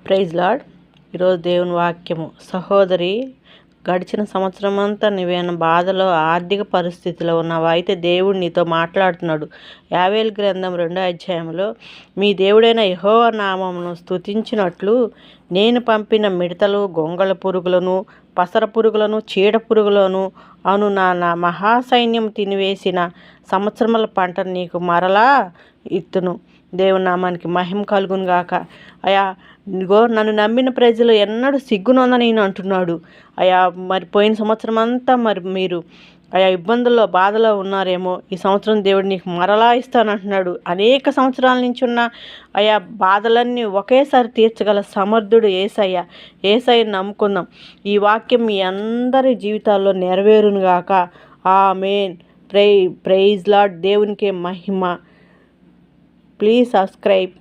Praise lord. ఈరోజు దేవుని వాక్యము. సహోదరి, గడిచిన సంవత్సరం అంతా నువ్వేమైనా బాధలో ఆర్థిక పరిస్థితిలో ఉన్నావా? అయితే దేవుడు నీతో మాట్లాడుతున్నాడు. యావేలు గ్రంథం 2వ అధ్యాయంలో, మీ దేవుడైన యెహోవా నామమును స్తుతించినట్లు నేను పంపిన మిడతలు, గొంగళ పురుగులను, పసర పురుగులను, చీడ పురుగులను నా మహాసైన్యం తినివేసిన సంవత్సరముల పంట నీకు మరలా ఇత్తును. దేవుని నామానికి మహిమ కలుగును గాక. అయా, ఇదిగో నన్ను నమ్మిన ప్రజలు ఎన్నడూ సిగ్గునొందని నేను అంటున్నాడు. అయా, మరి పోయిన సంవత్సరం అంతా మరి మీరు ఇబ్బందుల్లో బాధలో ఉన్నారేమో. ఈ సంవత్సరం దేవుడు నీకు మరలా ఇస్తానంటున్నాడు. అనేక సంవత్సరాల నుంచి ఉన్న బాధలన్నీ ఒకేసారి తీర్చగల సమర్థుడు యేసయ్య. యేసయ్యని నమ్ముకుందాం. ఈ వాక్యం మీ అందరి జీవితాల్లో నెరవేరును గాక. ఆమేన్. Praise lord. దేవునికే మహిమ. Please subscribe.